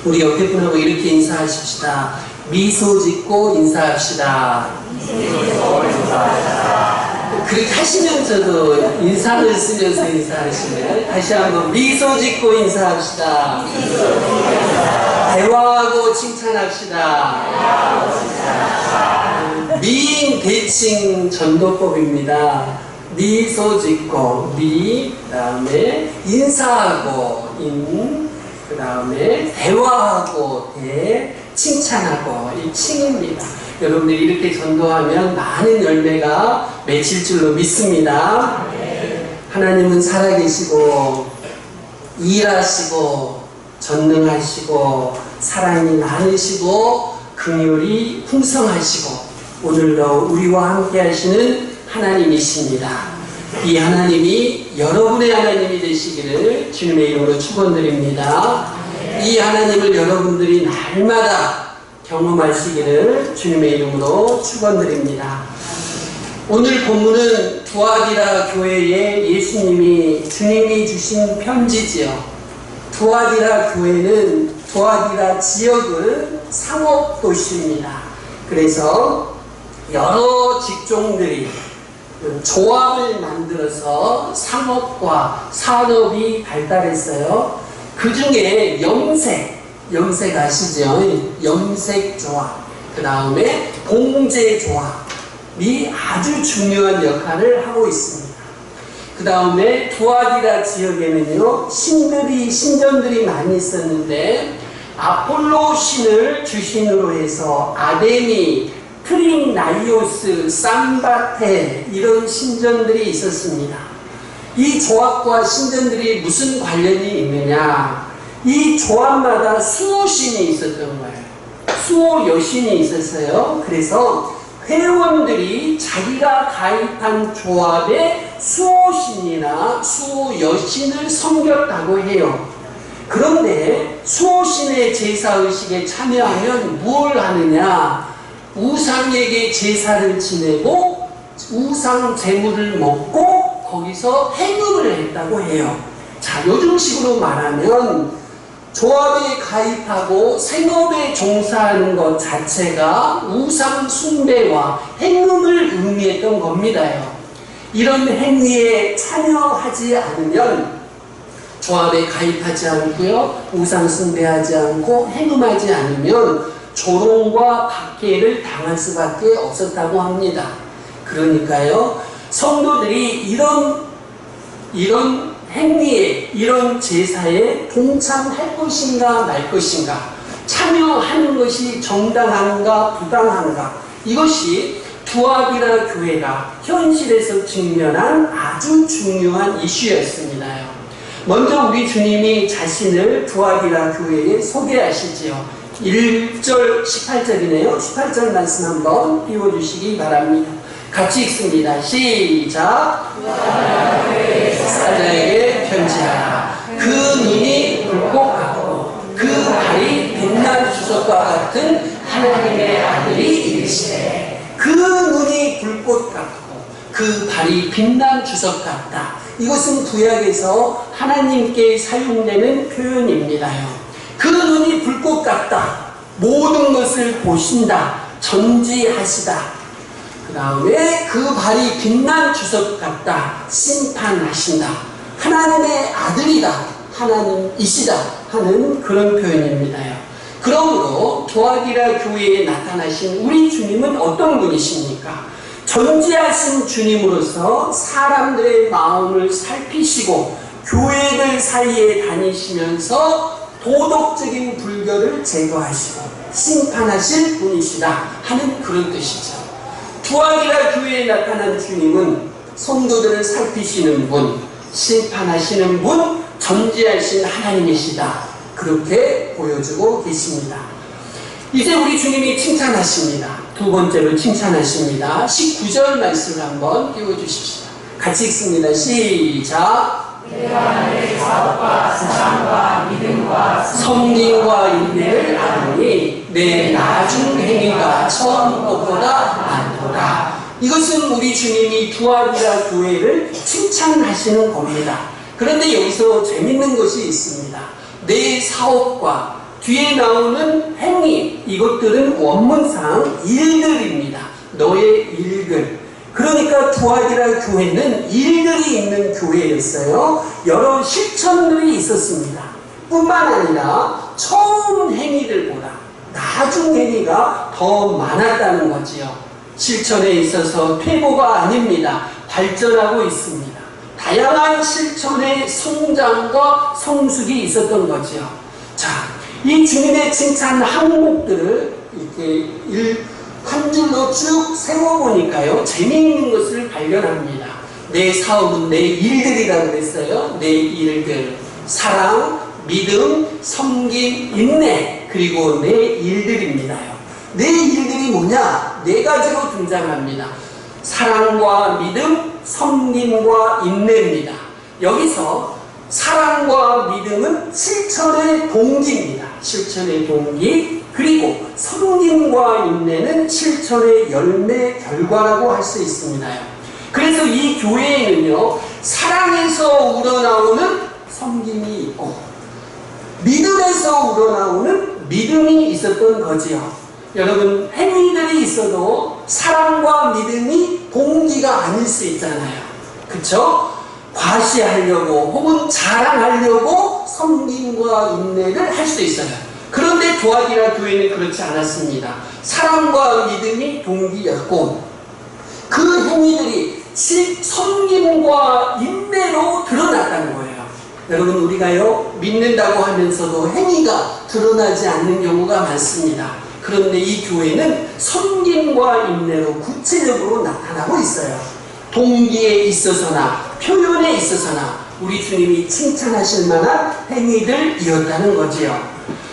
우리 옆에 분하고 이렇게 인사하십시다. 미소 짓고 인사합시다. 그렇게 하시면서도 인상을 쓰면서 인사하시네. 다시 한번 미소 짓고 인사합시다. 대화하고 칭찬합시다. 미인 대칭 전도법입니다. 미소 짓고 미, 그 다음에 인사하고 그 다음에 대화하고 칭찬하고 이 칭입니다. 여러분들이 이렇게 전도하면 많은 열매가 맺힐 줄로 믿습니다. 하나님은 살아계시고 일하시고 전능하시고 사랑이 많으시고 긍휼이 풍성하시고 오늘도 우리와 함께 하시는 하나님이십니다. 이 하나님이 여러분의 하나님이 되시기를 주님의 이름으로 축원드립니다. 이 하나님을 여러분들이 날마다 경험하시기를 주님의 이름으로 축원드립니다. 오늘 본문은 두아디라 교회에 주님이 주신 편지지요. 두아디라 교회는 두아디라 지역은 상업도시입니다. 그래서 여러 직종들이 조합을 만들어서 상업과 산업이 발달했어요. 그 중에 염색 아시죠? 염색조합, 그 다음에 봉제조합이 아주 중요한 역할을 하고 있습니다. 그 다음에 두아디라 지역에는요, 신전들이 많이 있었는데, 아폴로 신을 주신으로 해서 아데미, 트링나이오스, 삼바테 이런 신전들이 있었습니다. 이 조합과 신전들이 무슨 관련이 있느냐? 이 조합마다 수호신이 있었던 거예요. 수호 여신이 있었어요. 그래서 회원들이 자기가 가입한 조합의 수호신이나 수호 여신을 섬겼다고 해요. 그런데 수호신의 제사의식에 참여하면 뭘 하느냐? 우상에게 제사를 지내고 우상 제물을 먹고 거기서 행음을 했다고 해요. 자, 요즘식으로 말하면 조합에 가입하고 생업에 종사하는 것 자체가 우상 숭배와 행음을 의미했던 겁니다요. 이런 행위에 참여하지 않으면 조합에 가입하지 않고요, 우상 숭배하지 않고 행음하지 않으면 조롱과 박해를 당할 수밖에 없었다고 합니다. 그러니까요, 성도들이 이런 행위에, 이런 제사에 동참할 것인가 말 것인가, 참여하는 것이 정당한가 부당한가, 이것이 두아디라 교회가 현실에서 직면한 아주 중요한 이슈였습니다요. 먼저 우리 주님이 자신을 두아디라 교회에 소개하시지요. 1절 18절이네요. 18절 말씀 한번 띄워주시기 바랍니다. 같이 읽습니다. 시작. 사자에게 편지하라. 그 눈이 불꽃 같고 그 발이 빛난 주석과 같은 하나님의 아들이 이르시되, 그 눈이 불꽃 같고 그 발이 빛난 주석 같다. 이것은 구약에서 하나님께 사용되는 표현입니다요. 그 눈이 불꽃 같다. 모든 것을 보신다. 전지하시다. 그 다음에 그 발이 빛난 주석 같다. 심판하신다. 하나님의 아들이다. 하나님이시다. 하는 그런 표현입니다요. 그러므로 두아디라 교회에 나타나신 우리 주님은 어떤 분이십니까? 전지하신 주님으로서 사람들의 마음을 살피시고 교회들 사이에 다니시면서 도덕적인 불결을 제거하시고 심판하실 분이시다 하는 그런 뜻이죠. 두아디라 교회에 나타난 주님은 성도들을 살피시는 분, 심판하시는 분, 전지하신 하나님이시다. 그렇게 보여주고 계십니다. 이제 우리 주님이 칭찬하십니다. 두 번째로 칭찬하십니다. 19절 말씀을 한번 띄워주십시오. 같이 읽습니다. 시작. 내가 내 사업과 사랑과 믿음과 섬김과 인내를 아노니 내 나중 행위가 처음 것보다 많도다. 이것은 우리 주님이 두아디라 교회를 칭찬하시는 겁니다. 그런데 여기서 재밌는 것이 있습니다. 내 사업과 뒤에 나오는 행위, 이것들은 원문상 일들입니다. 너의 일들. 그러니까 두아디라 교회는 일들이 있는 교회였어요. 여러 실천들이 있었습니다. 뿐만 아니라 처음 행위들보다 나중 행위가 더 많았다는 거지요. 실천에 있어서 퇴보가 아닙니다. 발전하고 있습니다. 다양한 실천의 성장과 성숙이 있었던 거지요. 자, 이 주님의 칭찬 항목들을 이렇게 한 줄로 쭉 세워보니까요, 재미있는 것을 발견합니다. 내 사업은 내 일들이라고 그랬어요. 내 일들. 사랑, 믿음, 섬김, 인내, 그리고 내 일들입니다요. 내 일들이 뭐냐? 네 가지로 등장합니다. 사랑과 믿음, 섬김과 인내입니다. 여기서 사랑과 믿음은 실천의 동기입니다. 실천의 동기. 그리고 섬김과 인내는 실천의 열매 결과라고 할 수 있습니다요. 그래서 이 교회에는요, 사랑에서 우러나오는 섬김이 있고 믿음에서 우러나오는 믿음이 있었던 거지요. 여러분, 행위들이 있어도 사랑과 믿음이 동기가 아닐 수 있잖아요. 그쵸? 과시하려고 혹은 자랑하려고 섬김과 인내를 할 수 있어요. 그런데 두아디라 교회는 그렇지 않았습니다. 사랑과 믿음이 동기였고 그 행위들이 섬김과 인내로 드러났다는 거예요. 여러분, 우리가요, 믿는다고 하면서도 행위가 드러나지 않는 경우가 많습니다. 그런데 이 교회는 섬김과 인내로 구체적으로 나타나고 있어요. 동기에 있어서나 표현에 있어서나 우리 주님이 칭찬하실 만한 행위들이었다는 거지요.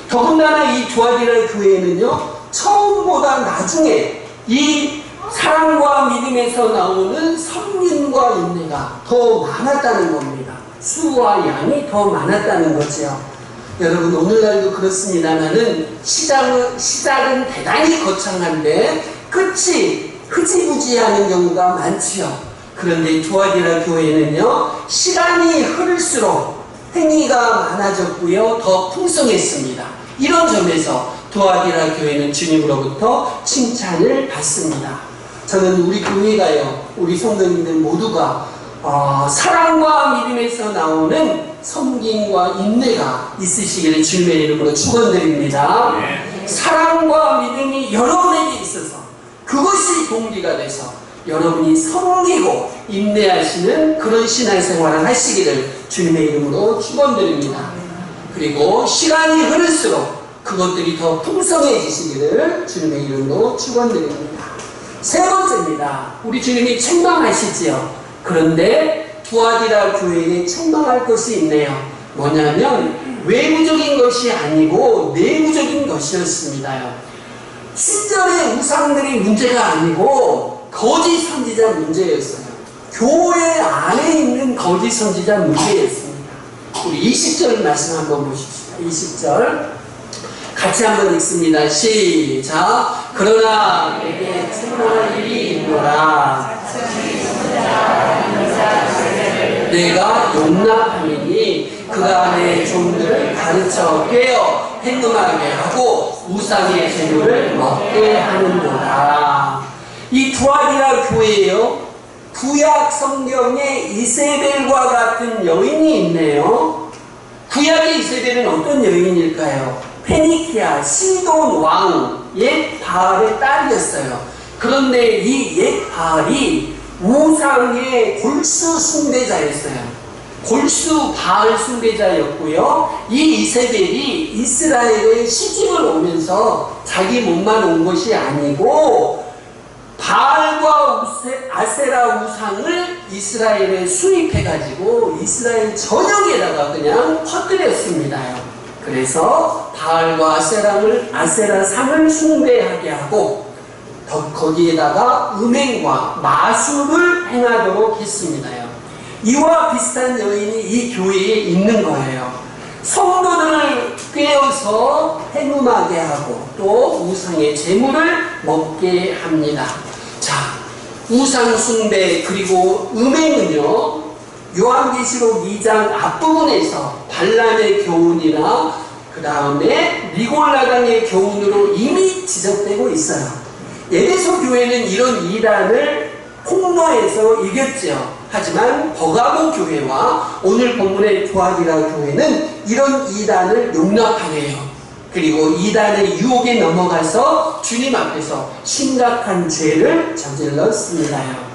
더군다나 이 두아디라 교회는요, 처음보다 나중에 이 사랑과 믿음에서 나오는 섬김과 인내가 더 많았다는 겁니다. 수와 양이 더 많았다는 거지요. 여러분, 오늘날도 그렇습니다만은 시작은 대단히 거창한데 끝이 흐지부지하는 경우가 많지요. 그런데 두아디라 교회는요, 시간이 흐를수록 행위가 많아졌고요, 더 풍성했습니다. 이런 점에서 두아디라 교회는 주님으로부터 칭찬을 받습니다. 저는 우리 교회가요, 우리 성도님들 모두가 사랑과 믿음에서 나오는 섬김과 인내가 있으시기를 주님의 이름으로 축원드립니다. 사랑과 믿음이 여러분에게 있어서 그것이 동기가 돼서 여러분이 섬기고 인내하시는 그런 신앙생활을 하시기를 주님의 이름으로 축원드립니다. 그리고 시간이 흐를수록 그것들이 더 풍성해지시기를 주님의 이름으로 축원드립니다. 세 번째입니다. 우리 주님이 책망하시지요. 그런데 두아디라 교회에 책망할 것이 있네요. 뭐냐면 외부적인 것이 아니고 내부적인 것이었습니다요. 신전의 우상들이 문제가 아니고 거짓 선지자 문제였어요. 교회 안에 있는 거짓 선지자 문제였습니다. 우리 20절 말씀 한번 보십시다. 20절 같이 한번 읽습니다. 시작. 그러나 내게 책망할 일이 있노라. 내가 용납하리니 그가 내 종들을 가르쳐 깨어 행음하게 하고 우상의 재물을 먹게 하는도다. 이 두아디라 교회에요, 구약 성경에 이세벨과 같은 여인이 있네요. 구약의 이세벨은 어떤 여인일까요? 페니키아 시돈 왕 옛 바알의 딸이었어요. 그런데 이 옛 바알이 우상의 골수 숭배자였어요. 골수 바알 숭배자였고요. 이 이세벨이 이스라엘에 시집을 오면서 자기 몸만 온 것이 아니고 바알과 아세라 우상을 이스라엘에 수입해가지고 이스라엘 전역에다가 그냥 퍼뜨렸습니다요. 그래서 바알과 아세라 상을 숭배하게 하고 거기에다가 음행과 마술을 행하도록 했습니다요. 이와 비슷한 여인이 이 교회에 있는 거예요. 성도들을 꿰어서 행음하게 하고 또 우상의 재물을 먹게 합니다. 자, 우상 숭배 그리고 음행은요, 요한계시록 2장 앞부분에서 발람의 교훈이나 그 다음에 니골라당의 교훈으로 이미 지적되고 있어요. 에베소 교회는 이런 이단을 폭로해서 이겼죠. 하지만 버가모 교회와 오늘 본문의 두아디라 교회는 이런 이단을 용납하네요. 그리고 이단의 유혹에 넘어가서 주님 앞에서 심각한 죄를 저질렀습니다요.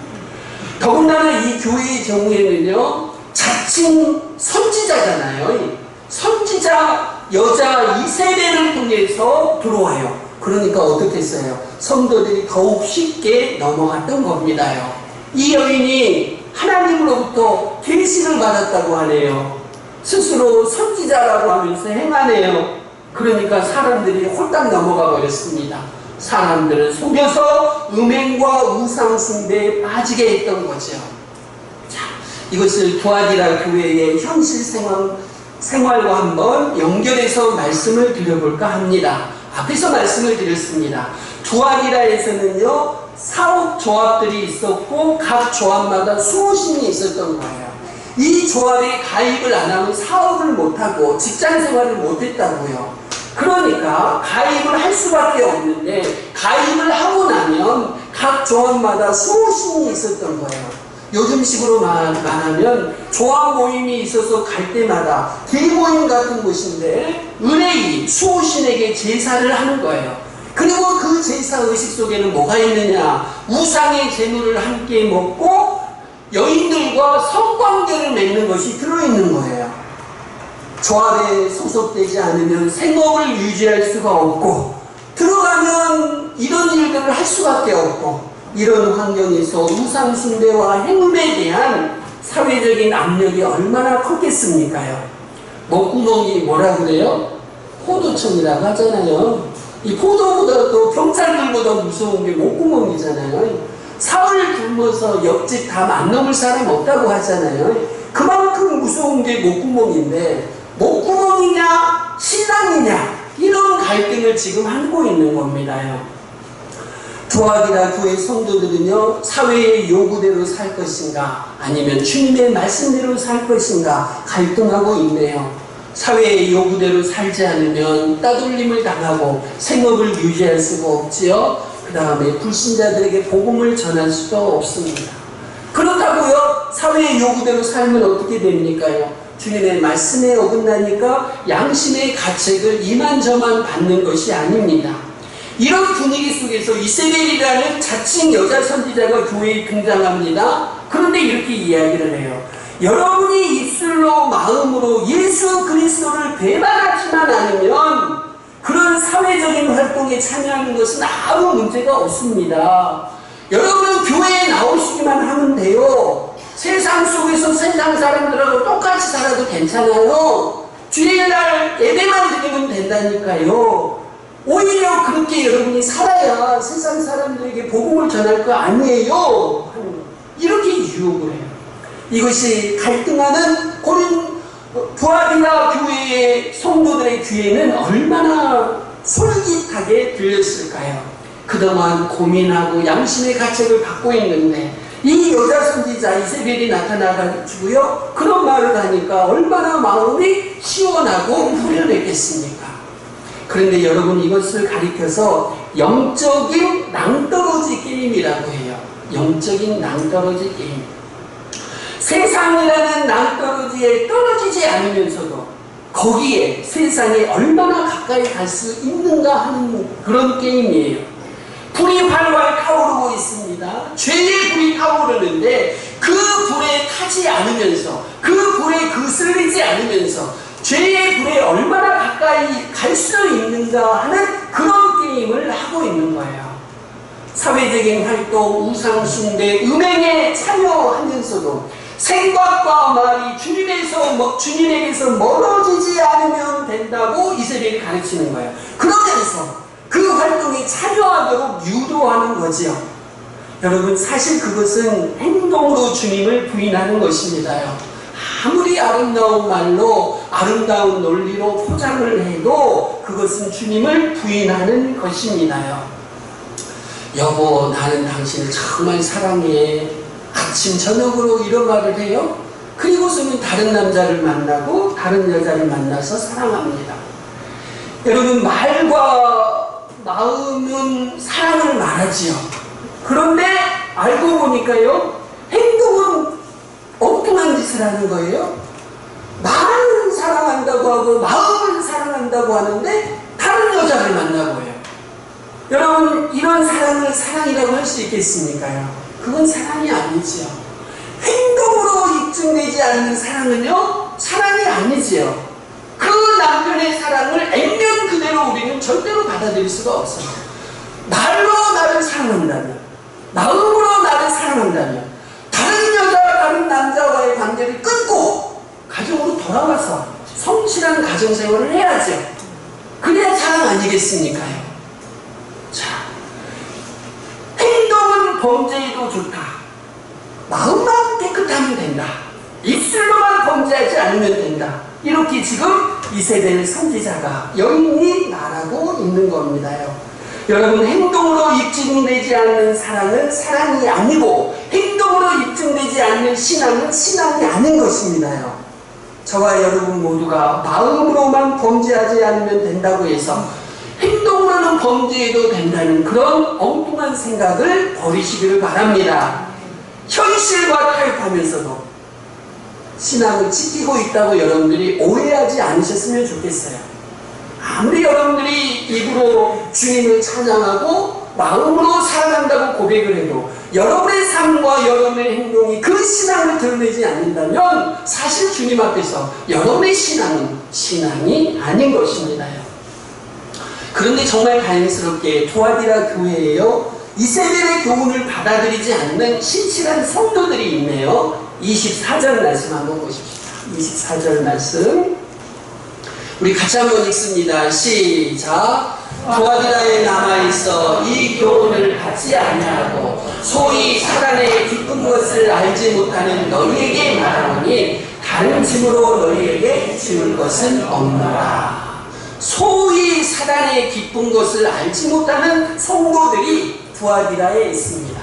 더군다나 이 교회의 경우에는요, 자칭 선지자잖아요. 선지자 여자 이세벨을 통해서 들어와요. 그러니까 어떻게 했어요? 성도들이 더욱 쉽게 넘어갔던 겁니다요. 이 여인이 하나님으로부터 계시를 받았다고 하네요. 스스로 선지자라고 하면서 행하네요. 그러니까 사람들이 홀딱 넘어가 버렸습니다. 사람들은 속여서 음행과 우상 숭배에 빠지게 했던 거죠. 자, 이것을 두아디라 교회의 현실 생활과 한번 연결해서 말씀을 드려볼까 합니다. 앞에서 말씀을 드렸습니다. 두아디라에서는요, 사업 조합들이 있었고 각 조합마다 수호신이 있었던 거예요. 이 조합에 가입을 안 하면 사업을 못하고 직장 생활을 못했다고요. 그러니까 가입을 할 수밖에 없는데 가입을 하고 나면 각 조합마다 수호신이 있었던 거예요. 요즘식으로 말하면 조합 모임이 있어서 갈 때마다 대모임 같은 곳인데 의뢰인 수호신에게 제사를 하는 거예요. 그리고 그 제사 의식 속에는 뭐가 있느냐? 우상의 제물을 함께 먹고 여인들과 성관계를 맺는 것이 들어있는 거예요. 조합에 소속되지 않으면 생업을 유지할 수가 없고 들어가면 이런 일들을 할 수밖에 없고, 이런 환경에서 우상 숭배와 행음에 대한 사회적인 압력이 얼마나 컸겠습니까요? 목구멍이 뭐라 그래요? 포도청이라고 하잖아요. 이 포도보다도 경찰들보다 무서운 게 목구멍이잖아요. 사흘 굶어서 옆집 담 안 넘을 사람 없다고 하잖아요. 그만큼 무서운 게 목구멍인데, 목구멍이냐 신앙이냐, 이런 갈등을 지금 하고 있는 겁니다요. 두아디라 교회 성도들은요, 사회의 요구대로 살 것인가 아니면 주님의 말씀대로 살 것인가 갈등하고 있네요. 사회의 요구대로 살지 않으면 따돌림을 당하고 생업을 유지할 수가 없지요. 그 다음에 불신자들에게 복음을 전할 수도 없습니다. 그렇다고요, 사회의 요구대로 살면 어떻게 됩니까요? 주님의 말씀에 어긋나니까 양심의 가책을 이만저만 받는 것이 아닙니다. 이런 분위기 속에서 이세벨이라는 자칭 여자 선지자가 교회에 등장합니다. 그런데 이렇게 이야기를 해요. 여러분이 입술로 마음으로 예수 그리스도를 배반하지만 않으면 그런 사회적인 활동에 참여하는 것은 아무 문제가 없습니다. 여러분은 교회에 나오시기만 하면 돼요. 세상 속에서 세상 사람들하고 똑같이 살아도 괜찮아요. 주일날 예배만 드리면 된다니까요. 오히려 그렇게 여러분이 살아야 세상 사람들에게 복음을 전할 거 아니에요. 이렇게 유혹을 해요. 이것이 갈등하는 두아디라 교회의 성도들의 귀에는 얼마나 솔깃하게 들렸을까요? 그동안 고민하고 양심의 가책을 받고 있는데 이 여자 선지자 이세벨이 나타나가지고요, 그런 말을 하니까 얼마나 마음이 시원하고 후련했겠습니까? 그런데 여러분, 이것을 가리켜서 영적인 낭떠러지 게임이라고 해요. 영적인 낭떠러지 게임. 세상이라는 낭떠러지에 떨어지지 않으면서도 거기에 세상에 얼마나 가까이 갈 수 있는가 하는 그런 게임이에요. 불이 활활 타오르고 있습니다. 죄의 불이 타오르는데 그 불에 타지 않으면서, 그 불에 그슬리지 않으면서 죄의 불에 얼마나 가까이 갈 수 있는가 하는 그런 게임을 하고 있는 거예요. 사회적인 활동, 우상 숭배, 음행에 참여하면서도 생각과 말이 주님에게서 멀어지지 않으면 된다고 이세벨이 가르치는 거예요. 그러면서 그 활동에 참여하도록 유도하는 거지요. 여러분, 사실 그것은 행동으로 주님을 부인하는 것입니다요. 아무리 아름다운 말로, 아름다운 논리로 포장을 해도 그것은 주님을 부인하는 것입니다요. 여보, 나는 당신을 정말 사랑해. 아침 저녁으로 이런 말을 해요. 그리고서는 다른 남자를 만나고 다른 여자를 만나서 사랑합니다. 여러분, 말과 마음은 사랑을 말하지요. 그런데 알고 보니까요, 행동은 엉뚱한 짓을 하는 거예요. 말은 사랑한다고 하고 마음은 사랑한다고 하는데 다른 여자를 만나고 해요. 여러분, 이런 사랑을 사랑이라고 할 수 있겠습니까요? 그건 사랑이 아니지요. 행동으로 입증되지 않는 사랑은요, 사랑이 아니지요. 그 남편의 사랑을 액면 그대로 우리는 절대로 받아들일 수가 없어요. 말로 나를 사랑한다면, 마음으로 나를 사랑한다면, 다른 여자, 다른 남자와의 관계를 끊고 가정으로 돌아와서 성실한 가정생활을 해야죠. 그래야 사랑 아니겠습니까요? 자, 행동은 범죄에도 좋다. 마음만 깨끗하면 된다. 입술로만 범죄하지 않으면 된다. 이렇게 지금 이세벨 선지자가 여인이 말하고 있는 겁니다요. 여러분, 행동으로 입증되지 않는 사랑은 사랑이 아니고 행동으로 입증되지 않는 신앙은 신앙이 아닌 것입니다요. 저와 여러분 모두가 마음으로만 범죄하지 않으면 된다고 해서 행동으로는 범죄해도 된다는 그런 엉뚱한 생각을 버리시기를 바랍니다. 현실과 타협하면서도 신앙을 지키고 있다고 여러분들이 오해하지 않으셨으면 좋겠어요. 아무리 여러분들이 입으로 주님을 찬양하고 마음으로 사랑한다고 고백을 해도 여러분의 삶과 여러분의 행동이 그 신앙을 드러내지 않는다면 사실 주님 앞에서 여러분의 신앙은 신앙이 아닌 것입니다요. 그런데 정말 다행스럽게 투아디라 교회에요, 이세벨의 교훈을 받아들이지 않는 신실한 성도들이 있네요. 24절 말씀 한번 보십시다. 24절 말씀 우리 같이 한번 읽습니다. 시작. 투아디라에 남아있어 이 교훈을 받지 아니하고 소위 사단의 기쁜 것을 알지 못하는 너희에게 말하노니 다른 짐으로 너희에게 지울 것은 없노라. 소위 사단의 기쁜 것을 알지 못하는 성도들이 투아디라에 있습니다.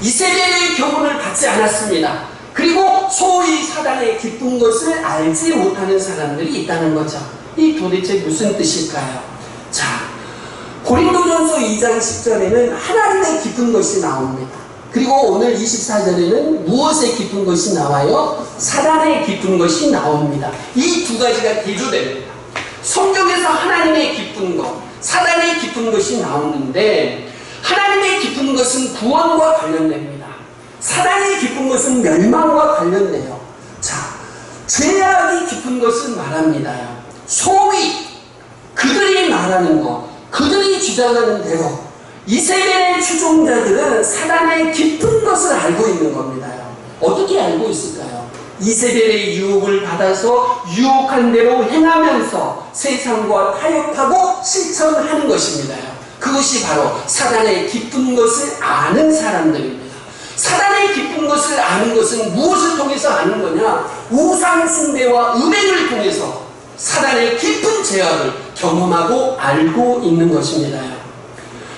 이세벨의 교훈을 받지 않았습니다. 그리고 소위 사단의 기쁜 것을 알지 못하는 사람들이 있다는 거죠. 이 도대체 무슨 뜻일까요? 자, 고린도전서 2장 10절에는 하나님의 기쁜 것이 나옵니다. 그리고 오늘 24절에는 무엇의 기쁜 것이 나와요? 사단의 기쁜 것이 나옵니다. 이 두 가지가 대조됩니다. 성경에서 하나님의 기쁜 것, 사단의 기쁜 것이 나오는데 하나님의 기쁜 것은 구원과 관련됩니다. 사단의 기쁜 것은 멸망과 관련돼요. 자, 죄악이 기쁜 것은 말합니다요. 소위 그들이 말하는 것, 그들이 주장하는 대로 이세벨의 추종자들은 사단의 깊은 것을 알고 있는 겁니다요. 어떻게 알고 있을까요? 이세벨의 유혹을 받아서 유혹한 대로 행하면서 세상과 타협하고 실천하는 것입니다요. 그것이 바로 사단의 깊은 것을 아는 사람들입니다. 사단의 깊은 것을 아는 것은 무엇을 통해서 아는 거냐? 우상 숭배와 음행을 통해서 사단의 깊은 죄악을 경험하고 알고 있는 것입니다요.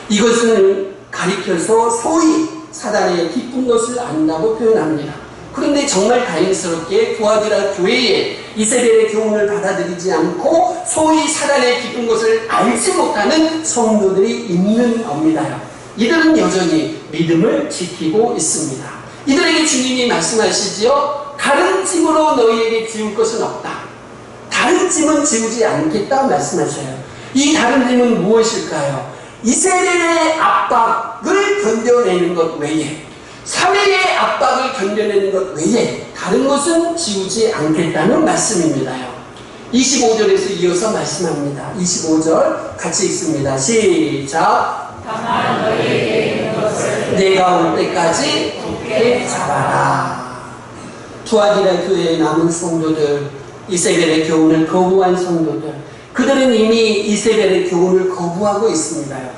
이것을 가리켜서 소위 사단의 깊은 것을 안다고 표현합니다. 그런데 정말 다행스럽게 투아디라 교회에 이세벨의 교훈을 받아들이지 않고 소위 사단의 깊은 것을 알지 못하는 성도들이 있는 겁니다요. 이들은 여전히 믿음을 지키고 있습니다. 이들에게 주님이 말씀하시지요. 다른 짐으로 너희에게 지울 것은 없다. 다른 짐은 지우지 않겠다 말씀하셔요. 이 다른 짐은 무엇일까요? 이세벨의 압박을 견뎌내는 것 외에, 사회의 압박을 견뎌내는 것 외에 다른 것은 지우지 않겠다는 말씀입니다요. 25절에서 이어서 말씀합니다. 25절 같이 읽습니다. 시작. 다만 너희에게 있는 것을 내가 올 때까지 굳게 잡아라. 투아디라 교회에 남은 성도들, 이세벨의 교훈을 거부한 성도들, 그들은 이미 이세벨의 교훈을 거부하고 있습니다요.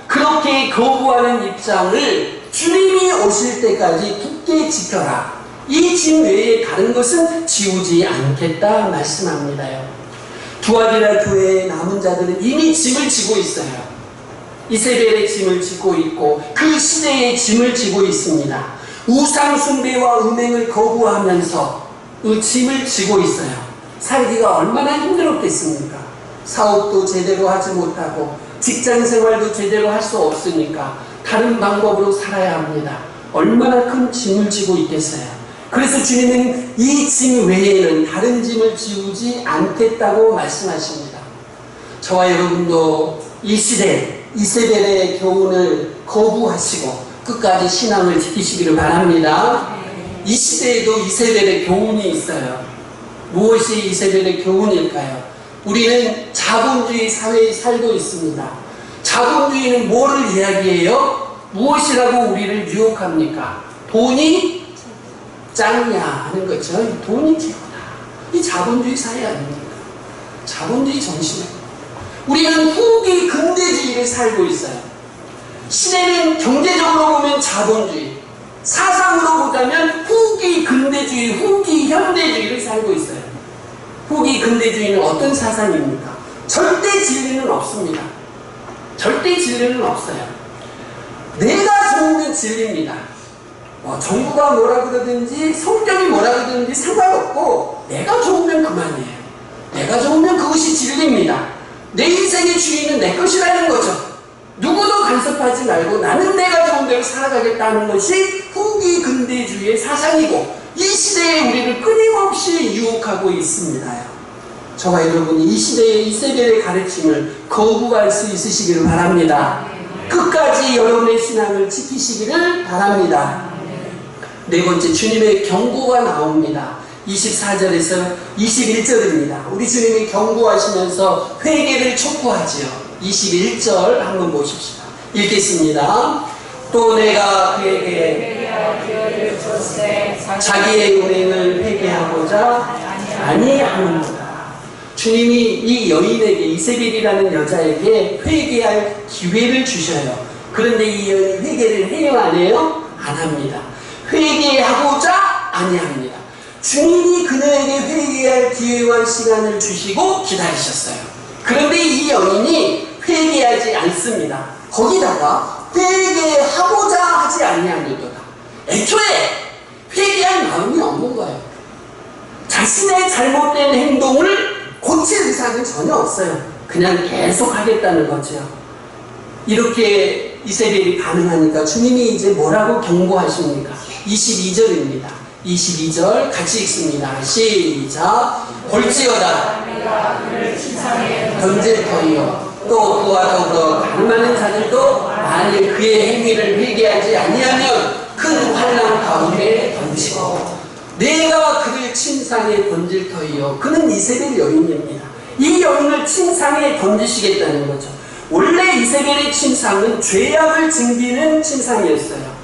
그렇게 거부하는 입장을 주님이 오실 때까지 굳게 지켜라. 이 짐 외에 다른 것은 지우지 않겠다 말씀합니다요. 투아디라 교회의 남은 자들은 이미 짐을 지고 있어요. 이세벨의 짐을 지고 있고 그 시대의 짐을 지고 있습니다. 우상 숭배와 음행을 거부하면서 그 짐을 지고 있어요. 살기가 얼마나 힘들었겠습니까? 사업도 제대로 하지 못하고 직장 생활도 제대로 할 수 없으니까 다른 방법으로 살아야 합니다. 얼마나 큰 짐을 지고 있겠어요. 그래서 주님은 이 짐 외에는 다른 짐을 지우지 않겠다고 말씀하십니다. 저와 여러분도 이 시대 이세벨의 교훈을 거부하시고 끝까지 신앙을 지키시기를 바랍니다. 이 시대에도 이세벨의 교훈이 있어요. 무엇이 이세벨의 교훈일까요? 우리는 자본주의 사회에 살고 있습니다. 자본주의는 뭐를 이야기해요? 무엇이라고 우리를 유혹합니까? 돈이 짱이야 하는 거죠. 돈이 최고다. 이 자본주의 사회 아닙니까? 자본주의 정신입니다. 우리는 후기 근대주의를 살고 있어요. 시대는 경제적으로 보면 자본주의, 사상으로 보자면 후기 근대주의, 후기 현대주의를 살고 있어요. 후기 근대주의는 어떤 사상입니까? 절대 진리는 없습니다. 절대 진리는 없어요. 내가 좋으면 진리입니다. 정부가 뭐라 그러든지 성경이 뭐라 그러든지 상관없고 내가 좋으면 그만이에요. 내가 좋으면 그것이 진리입니다. 내 인생의 주인은 내 것이라는 거죠. 누구도 간섭하지 말고 나는 내가 좋은 대로 살아가겠다는 것이 후기 근대주의의 사상이고 이 시대에 우리를 끊임없이 유혹하고 있습니다. 저와 여러분이 이 시대의 이세벨의 가르침을 거부할 수 있으시기를 바랍니다. 끝까지 여러분의 신앙을 지키시기를 바랍니다. 네 번째, 주님의 경고가 나옵니다. 24절에서 21절입니다. 우리 주님이 경고하시면서 회개를 촉구하지요. 21절 한번 보십시다. 읽겠습니다. 또 내가 그에게 자기의 운행을 회개하고자 아니하는도다. 주님이 이 여인에게, 이세벨이라는 여자에게 회개할 기회를 주셔요. 그런데 이 여인이 회개를 해요, 안 해요? 안 합니다. 회개하고자 아니합니다. 주님이 그녀에게 회개할 기회와 시간을 주시고 기다리셨어요. 그런데 이 여인이 회개하지 않습니다. 거기다가 회개하고자 하지 아니하는도다. 애초에 회개할 마음이 없는 거예요. 자신의 잘못된 행동을 고칠 의사는 전혀 없어요. 그냥 계속 하겠다는 거죠. 이렇게 이세벨이 반응하니까 주님이 이제 뭐라고 경고하십니까? 22절입니다. 22절 같이 읽습니다. 시작. 볼지어다 던질 터이요 또 그와 더불어 가늠하는 자들도 만일 그의 행위를 회개하지 아니하면 큰 환난 가운데 던지고 내가 그를 침상에 던질 터이요. 그는 이세벨 여인입니다. 이 여인을 침상에 던지시겠다는 거죠. 원래 이세벨의 침상은 죄악을 증기는 침상이었어요.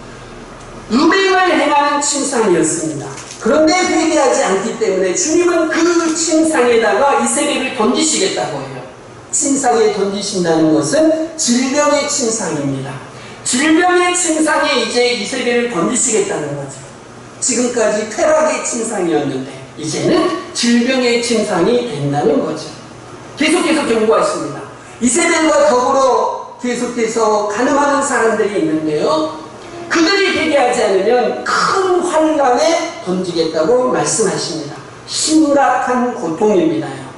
음행을 행하는 침상이었습니다. 그런데 회개하지 않기 때문에 주님은 그 침상에다가 이세벨을 던지시겠다고 해요. 침상에 던지신다는 것은 질병의 침상입니다. 질병의 침상에 이제 이세벨을 던지시겠다는 거죠. 지금까지 쾌락의 침상이었는데 이제는 질병의 침상이 된다는 거죠. 계속해서 경고하십니다. 이세벨과 더불어 계속해서 가늠하는 사람들이 있는데요. 그들이 회개하지 않으면 큰 환난에 던지겠다고 말씀하십니다. 심각한 고통입니다요.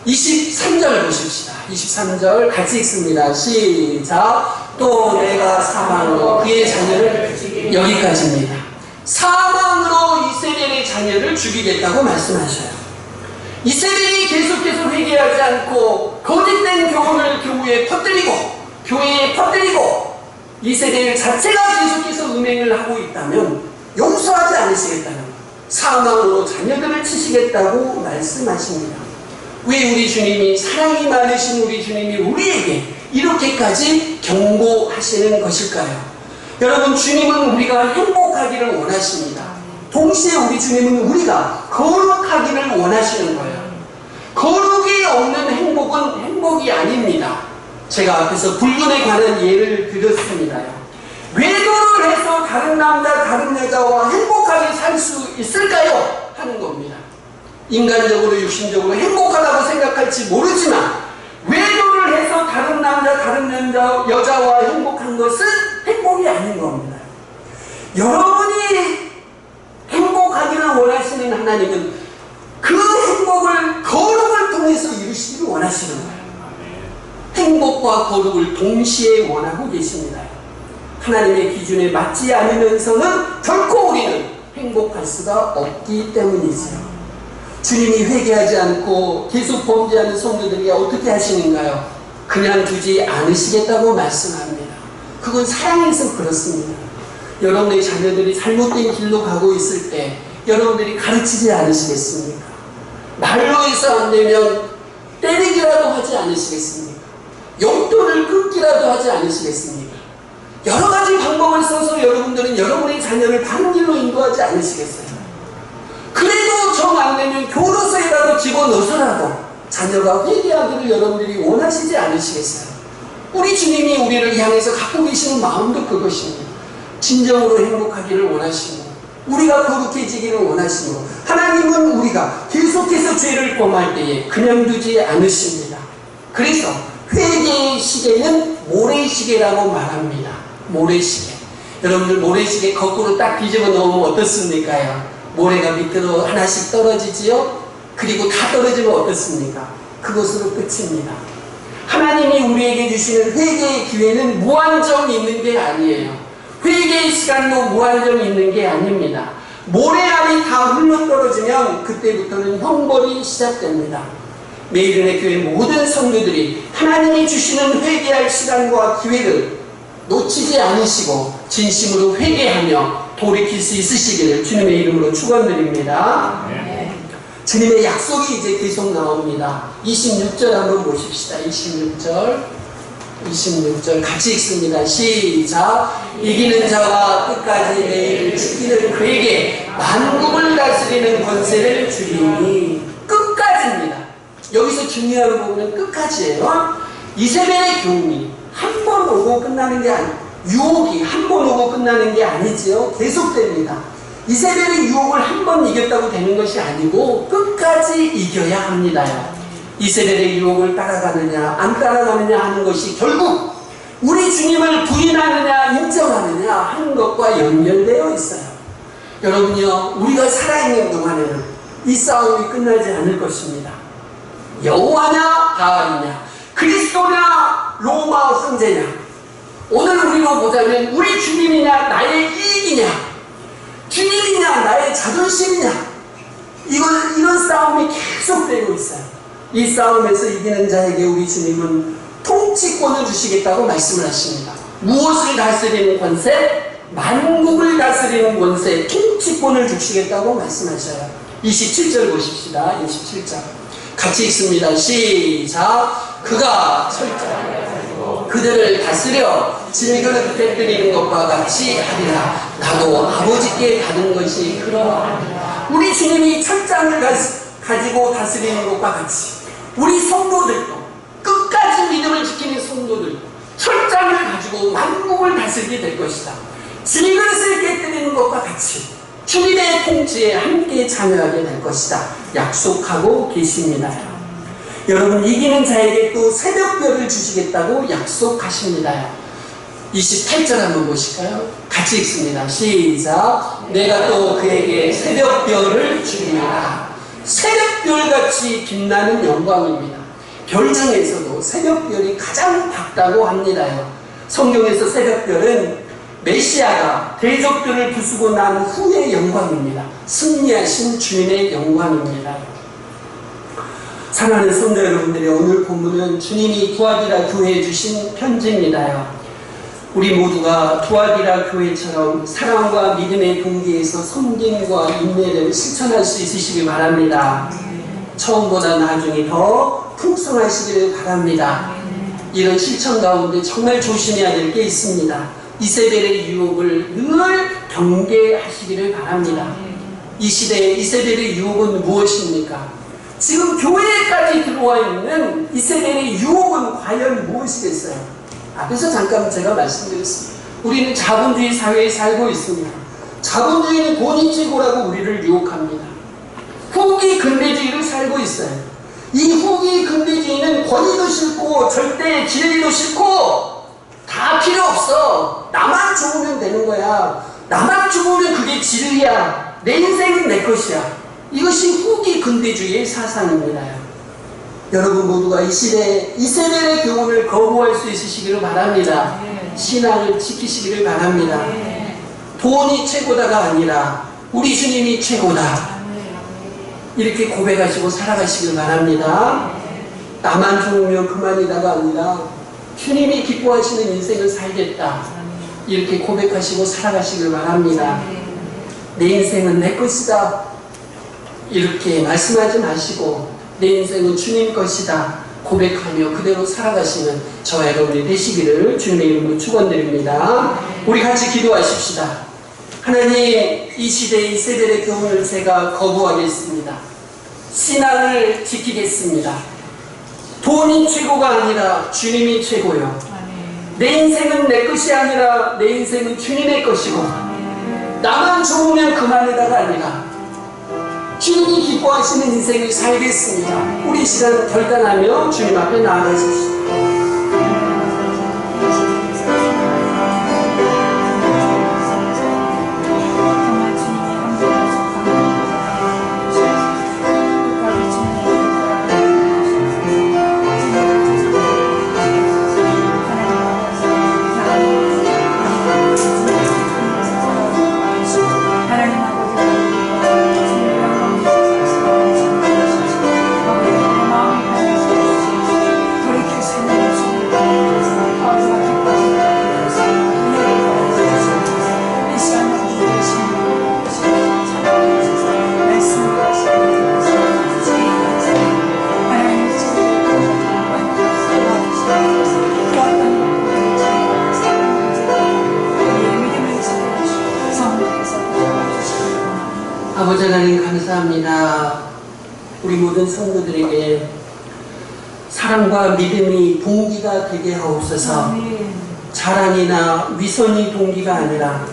23절 보십시다. 23절 같이 읽습니다. 시작. 또 내가 사망으로 그의 자녀를, 여기까지입니다. 사망으로 이세벨의 자녀를 죽이겠다고 말씀하셔요. 이세벨이 계속해서 회개하지 않고 거짓된 교훈을 교회에 퍼뜨리고 이세벨 자체가 계속해서 음행을 하고 있다면 용서하지 않으시겠다는 거예요. 사망으로 자녀들을 치시겠다고 말씀하십니다. 왜 우리 주님이, 사랑이 많으신 우리 주님이 우리에게 이렇게까지 경고하시는 것일까요? 여러분, 주님은 우리가 행복하기를 원하십니다. 동시에 우리 주님은 우리가 거룩하기를 원하시는 거예요. 거룩이 없는 행복은 행복이 아닙니다. 제가 앞에서 불륜에 관한 예를 드렸습니다요. 외도를 해서 다른 남자, 다른 여자와 행복하게 살 수 있을까요? 하는 겁니다. 인간적으로, 육신적으로 행복하다고 생각할지 모르지만 외도를 해서 다른 남자, 다른 여자와 행복한 것은 행복이 아닌 겁니다. 여러분이 행복하기를 원하시는 하나님은 그 행복을 거룩을 통해서 이루시기를 원하십니다. 원하시는 거예요. 행복과 거룩을 동시에 원하고 계십니다. 하나님의 기준에 맞지 않으면서는 결코 우리는 행복할 수가 없기 때문이지요. 주님이 회개하지 않고 계속 범죄하는 성도들에게 어떻게 하시는가요? 그냥 두지 않으시겠다고 말씀합니다. 그건 사랑해서 그렇습니다. 여러분의 자녀들이 잘못된 길로 가고 있을 때 여러분들이 가르치지 않으시겠습니까? 말로 해서 안 되면 때리기라도 하지 않으시겠습니까? 용돈을 끊기라도 하지 않으시겠습니까? 여러 가지 방법을 써서 여러분들은 여러분의 자녀를 바른 길로 인도하지 않으시겠어요? 그래도 정 안 되면 교도소에라도 집어넣어서라도 자녀가 회개하기를 여러분들이 원하시지 않으시겠어요? 우리 주님이 우리를 향해서 갖고 계시는 마음도 그것입니다. 진정으로 행복하기를 원하시고 우리가 거룩해지기를 원하시고 하나님은 우리가 계속해서 죄를 범할 때에 그냥 두지 않으십니다. 그래서 회개의 시계는 모래시계라고 말합니다. 모래시계. 여러분들 모래시계 거꾸로 딱 뒤집어 놓으면 어떻습니까? 모래가 밑으로 하나씩 떨어지지요? 그리고 다 떨어지면 어떻습니까? 그것으로 끝입니다. 하나님이 우리에게 주시는 회개의 기회는 무한정 있는 게 아니에요. 회개의 시간도 무한정 있는 게 아닙니다. 모래알이 다 흘러떨어지면 그때부터는 형벌이 시작됩니다. 매일은혜 교회 모든 성도들이 하나님이 주시는 회개할 시간과 기회를 놓치지 않으시고 진심으로 회개하며 돌이킬 수 있으시기를 주님의 이름으로 축원드립니다. 주님의 약속이 이제 계속 나옵니다. 26절 한번 보십시다. 26절 같이 읽습니다. 시작. 이기는 자와 끝까지 매일 지키는 그에게 만국을 다스리는 권세를 주리니. 끝까지입니다. 여기서 중요한 부분은 끝까지예요. 이세벨의 교훈이 한 번 오고 끝나는 게 아니에요. 유혹이 한 번 오고 끝나는 게 아니지요. 계속됩니다. 이세벨의 유혹을 한 번 이겼다고 되는 것이 아니고 끝까지 이겨야 합니다. 이세벨의 유혹을 따라가느냐 안 따라가느냐 하는 것이 결국 우리 주님을 부인하느냐 인정하느냐 하는 것과 연결되어 있어요. 여러분요, 우리가 살아있는 동안에는 이 싸움이 끝나지 않을 것입니다. 여호와냐 바알이냐, 그리스도냐 로마 황제냐, 오늘 우리로 보자면 우리 주님이냐 나의 이익이냐, 주님이냐 나의 자존심이냐, 이런 싸움이 계속되고 있어요. 이 싸움에서 이기는 자에게 우리 주님은 통치권을 주시겠다고 말씀을 하십니다. 무엇을 다스리는 권세? 만국을 다스리는 권세, 통치권을 주시겠다고 말씀하셔요. 27절 보십시다. 27절 같이 읽습니다. 시작. 그가 철저하게 그들을 다스려 질그릇 빼뜨리는 것과 같이 하리라. 나도 아버지께 받은 것이 그러하니라. 우리 주님이 철장을 가지고 다스리는 것과 같이 우리 성도들도 끝까지 믿음을 지키는 성도들도 철장을 가지고 만국을 다스리게 될 것이다. 질그릇을 깨뜨리는 것과 같이 주님의 통치에 함께 참여하게 될 것이다. 약속하고 계십니다. 여러분, 이기는 자에게 또 새벽별을 주시겠다고 약속하십니다. 28절 한번 보실까요? 같이 읽습니다. 시작. 내가 또 그에게 새벽별을 주리라. 새벽별같이 빛나는 영광입니다. 별 중에서도 새벽별이 가장 밝다고 합니다. 성경에서 새벽별은 메시아가 대적들을 부수고 난 후의 영광입니다. 승리하신 주님의 영광입니다. 사랑하는 성도 여러분들이, 오늘 본문은 주님이 두아디라 교회에 주신 편지입니다. 우리 모두가 두아디라 교회처럼 사랑과 믿음의 동기에서 섬김과 인내를 실천할 수 있으시길 바랍니다. 처음보다 나중에 더 풍성하시기를 바랍니다. 이런 실천 가운데 정말 조심해야 될 게 있습니다. 이세벨의 유혹을 늘 경계하시기를 바랍니다. 이 시대에 이세벨의 유혹은 무엇입니까? 지금 교회까지 들어와 있는 이세벨의 유혹은 과연 무엇이겠어요? 앞에서 잠깐 제가 말씀드렸습니다. 우리는 자본주의 사회에 살고 있습니다. 자본주의는 돈이 최고라고 우리를 유혹합니다. 후기 근대주의를 살고 있어요. 이 후기 근대주의는 권위도 싫고 절대 진리도 싫고 다 필요 없어. 나만 죽으면 되는 거야. 나만 죽으면 그게 진리야. 내 인생은 내 것이야. 이것이 후기 근대주의의 사상입니다. 여러분 모두가 이 시대에 이세벨의 교훈을 거부할 수 있으시기를 바랍니다. 신앙을 지키시기를 바랍니다. 돈이 최고다가 아니라 우리 주님이 최고다. 이렇게 고백하시고 살아가시길 바랍니다. 나만 좋으면 그만이다가 아니라 주님이 기뻐하시는 인생을 살겠다. 이렇게 고백하시고 살아가시길 바랍니다. 내 인생은 내 것이다. 이렇게 말씀하지 마시고 내 인생은 주님 것이다 고백하며 그대로 살아가시는 저와 여러분이 되시기를 주님의 이름으로 축원드립니다. 우리 같이 기도하십시다. 하나님, 이 시대의 이세벨의 교훈을 제가 거부하겠습니다. 신앙을 지키겠습니다. 돈이 최고가 아니라 주님이 최고요. 내 인생은 내 것이 아니라 내 인생은 주님의 것이고, 나만 좋으면 그만이다가 아니라 주님이 기뻐하시는 인생을 살겠습니다. 우리 시간 결단하며 주님 앞에 나아가십시다. 아버지 하나님 감사합니다. 우리 모든 성도들에게 사랑과 믿음이 동기가 되게 하옵소서. 자랑이나 위선이 동기가 아니라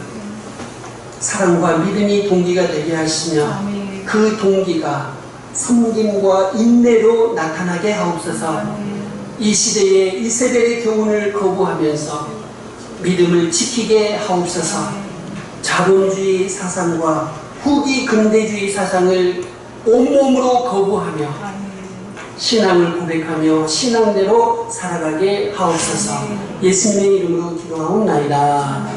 사랑과 믿음이 동기가 되게 하시며 그 동기가 섬김과 인내로 나타나게 하옵소서. 이 시대에 이세벨의 교훈을 거부하면서 믿음을 지키게 하옵소서. 자본주의 사상과 후기 근대주의 사상을 온몸으로 거부하며 신앙을 고백하며 신앙대로 살아가게 하옵소서. 예수님의 이름으로 기도하옵나이다.